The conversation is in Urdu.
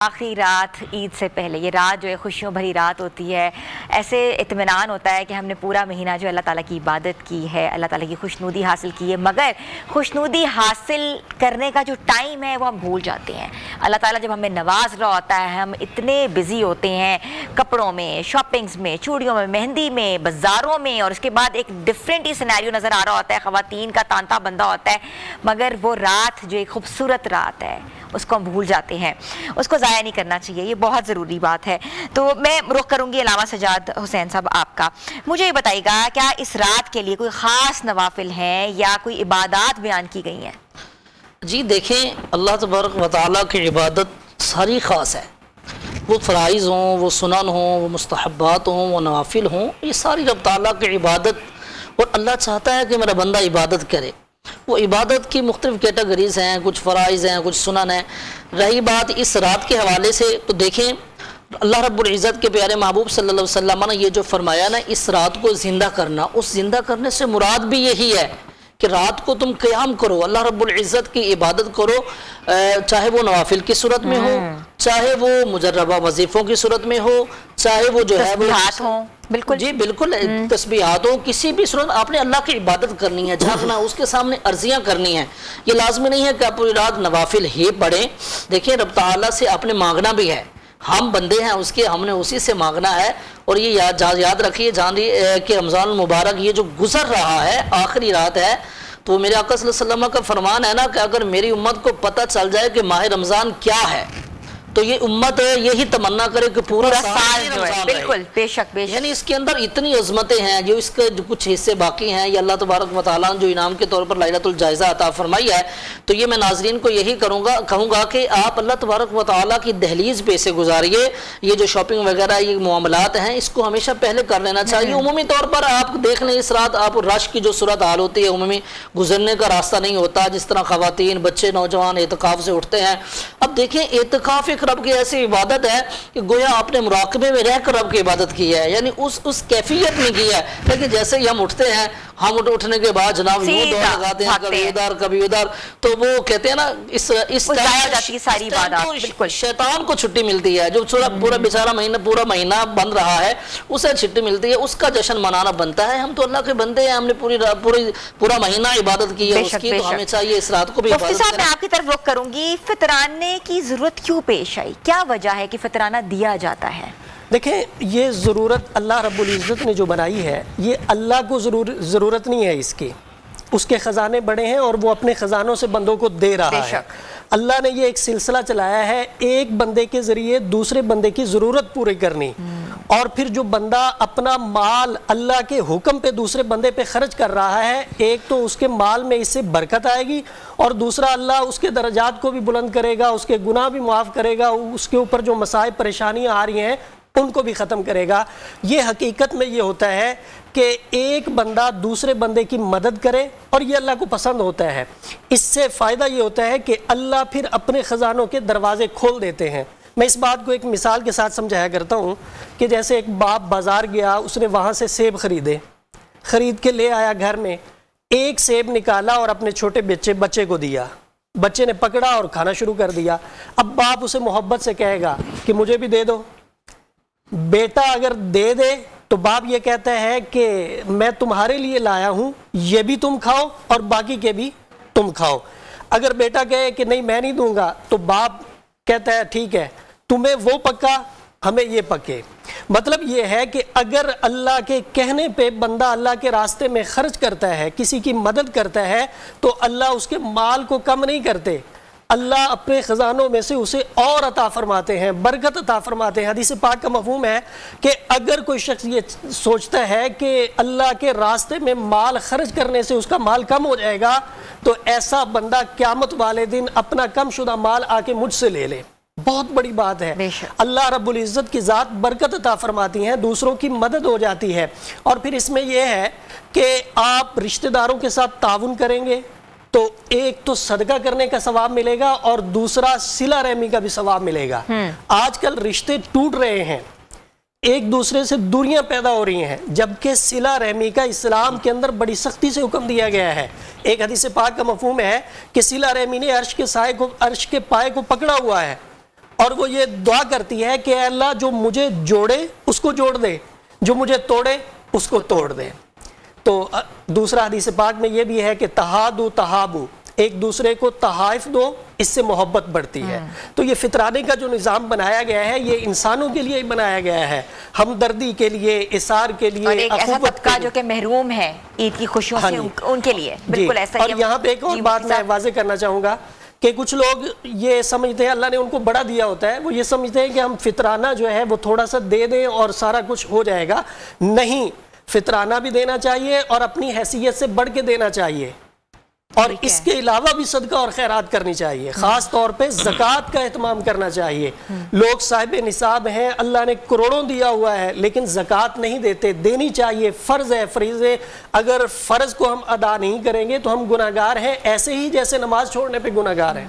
آخری رات عید سے پہلے یہ رات جو ہے خوشیوں بھری رات ہوتی ہے، ایسے اطمینان ہوتا ہے کہ ہم نے پورا مہینہ جو اللہ تعالیٰ کی عبادت کی ہے، اللہ تعالیٰ کی خوشنودی حاصل کی ہے، مگر خوشنودی حاصل کرنے کا جو ٹائم ہے وہ ہم بھول جاتے ہیں۔ اللہ تعالیٰ جب ہمیں نواز رہا ہوتا ہے، ہم اتنے بزی ہوتے ہیں کپڑوں میں، شاپنگز میں، چوڑیوں میں، مہندی میں، بازاروں میں، اور اس کے بعد ایک ڈفرینٹ ہی سینیریو نظر آ رہا ہوتا ہے، خواتین کا تانتا بندہ ہوتا ہے، مگر وہ رات جو ایک خوبصورت رات ہے اس کو ہم بھول جاتے ہیں، اس کو ضائع نہیں کرنا چاہیے، یہ بہت ضروری بات ہے۔ تو میں رخ کروں گی علامہ سجاد حسین صاحب آپ کا، مجھے یہ بتائیے گا کیا اس رات کے لیے کوئی خاص نوافل ہیں یا کوئی عبادات بیان کی گئی ہیں؟ جی دیکھیں، اللہ تبارک و تعالیٰ کی عبادت ساری خاص ہے، وہ فرائض ہوں، وہ سنن ہوں، وہ مستحبات ہوں، وہ نوافل ہوں، یہ ساری رب تعالیٰ کی عبادت، اور اللہ چاہتا ہے کہ میرا بندہ عبادت کرے۔ وہ عبادت کی مختلف کیٹیگریز ہیں، کچھ فرائض ہیں، کچھ سنن ہیں۔ رہی بات اس رات کے حوالے سے، تو دیکھیں اللہ رب العزت کے پیارے محبوب صلی اللہ علیہ وسلم نے یہ جو فرمایا نا، اس رات کو زندہ کرنا، اس زندہ کرنے سے مراد بھی یہی ہے کہ رات کو تم قیام کرو، اللہ رب العزت کی عبادت کرو، چاہے وہ نوافل کی صورت میں ہو، چاہے وہ مجربہ وظیفوں کی صورت میں ہو، چاہے وہ جو ہے وہ تسبیحات ہوں، بالکل جی بالکل تسبیحات ہوں، کسی بھی صورت آپ نے اللہ کی عبادت کرنی ہے، جھانکنا، اس کے سامنے عرضیاں کرنی ہیں۔ یہ لازمی نہیں ہے کہ آپ پوری رات نوافل ہی پڑھیں۔ دیکھیں رب تعالیٰ سے آپ نے مانگنا بھی ہے، ہم بندے ہیں اس کے، ہم نے اسی سے مانگنا ہے۔ اور یہ یاد رکھیے کہ رمضان المبارک یہ جو گزر رہا ہے، آخری رات ہے، تو میرے آقا صلی اللہ علیہ وسلم کا فرمان ہے نا کہ اگر میری امت کو پتہ چل جائے کہ ماہ رمضان کیا ہے تو یہ امت یہی تمنا کرے کہ پورا سال جو ہے، بالکل بے شک بے شک، یعنی اس کے اندر اتنی عظمتیں ہیں، جو اس کے جو کچھ حصے باقی ہیں، یہ اللہ تبارک و تعالیٰ نے جو انعام کے طور پر لیلۃ الجائزہ عطا فرمائی ہے۔ تو یہ میں ناظرین کو یہی کہوں گا کہ آپ اللہ تبارک و تعالیٰ کی دہلیز پہ سے گزاریے۔ یہ جو شاپنگ وغیرہ یہ معاملات ہیں، اس کو ہمیشہ پہلے کر لینا چاہیے۔ عمومی طور پر آپ دیکھ لیں اس رات آپ رش کی جو صورت حال ہوتی ہے، عمومی گزرنے کا راستہ نہیں ہوتا، جس طرح خواتین، بچے، نوجوان اعتکاف سے اٹھتے ہیں۔ اب دیکھیں اعتکاف ایک رب کی ایسی عبادت ہے کہ گویا آپ نے مراقبے میں رہ کر رب کی عبادت کی ہے، یعنی اس کیفیت میں کی ہے۔ لیکن جیسے ہی ہم اٹھتے ہیں، ہم اٹھنے کے بعد جناب یوں دوڑ لگاتے ہیں، کبھی ادھر کبھی ادھر، تو وہ کہتے ہیں نا اس ساری بالکل شیطان کو چھٹی ملتی ہے، جو پورا بیچارہ پورا مہینہ بند رہا ہے، اسے چھٹی ملتی ہے، اس کا جشن منانا بنتا ہے۔ ہم تو اللہ کے بندے ہیں، ہم نے پورا مہینہ عبادت کی ہے اس کی، تو ہمیں چاہیے اس رات کو بھی عبادت کریں۔ مفتی صاحب میں آپ کی طرف رخ کروں گی، فطرانے کی ضرورت کیوں پیش آئی؟ کیا وجہ ہے کہ فطرانہ دیا جاتا ہے؟ دیکھیں یہ ضرورت اللہ رب العزت نے جو بنائی ہے، یہ اللہ کو ضرورت نہیں ہے اس کی، اس کے خزانے بڑے ہیں اور وہ اپنے خزانوں سے بندوں کو دے رہا ہے۔ اللہ نے یہ ایک سلسلہ چلایا ہے، ایک بندے کے ذریعے دوسرے بندے کی ضرورت پوری کرنی، اور پھر جو بندہ اپنا مال اللہ کے حکم پہ دوسرے بندے پہ خرچ کر رہا ہے، ایک تو اس کے مال میں اس سے برکت آئے گی، اور دوسرا اللہ اس کے درجات کو بھی بلند کرے گا، اس کے گناہ بھی معاف کرے گا، اس کے اوپر جو مصائب پریشانیاں آ رہی ہیں ان کو بھی ختم کرے گا۔ یہ حقیقت میں یہ ہوتا ہے کہ ایک بندہ دوسرے بندے کی مدد کرے، اور یہ اللہ کو پسند ہوتا ہے۔ اس سے فائدہ یہ ہوتا ہے کہ اللہ پھر اپنے خزانوں کے دروازے کھول دیتے ہیں۔ میں اس بات کو ایک مثال کے ساتھ سمجھایا کرتا ہوں کہ جیسے ایک باپ بازار گیا، اس نے وہاں سے سیب خرید کے لے آیا گھر میں، ایک سیب نکالا اور اپنے چھوٹے بچے کو دیا، بچے نے پکڑا اور کھانا شروع کر دیا۔ اب باپ اسے محبت سے کہے گا کہ مجھے بھی دے دو، بیٹا اگر دے دے تو باپ یہ کہتا ہے کہ میں تمہارے لیے لایا ہوں، یہ بھی تم کھاؤ اور باقی کے بھی تم کھاؤ۔ اگر بیٹا کہے کہ نہیں میں نہیں دوں گا، تو باپ کہتا ہے ٹھیک ہے، تمہیں وہ پکا ہمیں یہ پکے۔ مطلب یہ ہے کہ اگر اللہ کے کہنے پہ بندہ اللہ کے راستے میں خرچ کرتا ہے، کسی کی مدد کرتا ہے، تو اللہ اس کے مال کو کم نہیں کرتے، اللہ اپنے خزانوں میں سے اسے اور عطا فرماتے ہیں، برکت عطا فرماتے ہیں۔ حدیث پاک کا مفہوم ہے کہ اگر کوئی شخص یہ سوچتا ہے کہ اللہ کے راستے میں مال خرچ کرنے سے اس کا مال کم ہو جائے گا، تو ایسا بندہ قیامت والے دن اپنا کم شدہ مال آ کے مجھ سے لے لے۔ بہت بڑی بات ہے، اللہ رب العزت کی ذات برکت عطا فرماتی ہیں، دوسروں کی مدد ہو جاتی ہے۔ اور پھر اس میں یہ ہے کہ آپ رشتہ داروں کے ساتھ تعاون کریں گے تو ایک تو صدقہ کرنے کا ثواب ملے گا، اور دوسرا صلہ رحمی کا بھی ثواب ملے گا۔ آج کل رشتے ٹوٹ رہے ہیں، ایک دوسرے سے دوریاں پیدا ہو رہی ہیں، جبکہ صلہ رحمی کا اسلام کے اندر بڑی سختی سے حکم دیا گیا ہے۔ ایک حدیث پاک کا مفہوم ہے کہ صلہ رحمی نے عرش کے پائے کو پکڑا ہوا ہے، اور وہ یہ دعا کرتی ہے کہ اے اللہ جو مجھے جوڑے اس کو جوڑ دے، جو مجھے توڑے اس کو توڑ دے۔ تو دوسرا حدیث پاک میں یہ بھی ہے کہ تہادو تہابو، ایک دوسرے کو تحائف دو، اس سے محبت بڑھتی ہے۔ تو یہ فطرانے کا جو نظام بنایا گیا ہے یہ انسانوں کے لیے بنایا گیا ہے، ہمدردی کے لیے، اثار کے لیے، اور ایک ایسا اخوت طبقہ جو کہ محروم ہے عید کی خوشیوں سے، ان کے لیے بالکل ایسا ہی اور یہاں پہ ایک اور بات میں واضح کرنا چاہوں گا کہ کچھ لوگ یہ سمجھتے ہیں اللہ نے ان کو بڑا دیا ہوتا ہے، وہ یہ سمجھتے ہیں کہ ہم فطرانہ جو ہے وہ تھوڑا سا دے دیں اور سارا کچھ ہو جائے گا۔ نہیں، فطرانہ بھی دینا چاہیے اور اپنی حیثیت سے بڑھ کے دینا چاہیے، اور اس کے علاوہ بھی صدقہ اور خیرات کرنی چاہیے، خاص طور پہ زکوٰۃ کا اہتمام کرنا چاہیے۔ لوگ صاحب نصاب ہیں، اللہ نے کروڑوں دیا ہوا ہے لیکن زکوٰۃ نہیں دیتے، دینی چاہیے، فرض ہے، فریضے۔ اگر فرض کو ہم ادا نہیں کریں گے تو ہم گناہگار ہیں، ایسے ہی جیسے نماز چھوڑنے پہ گناہگار ہیں۔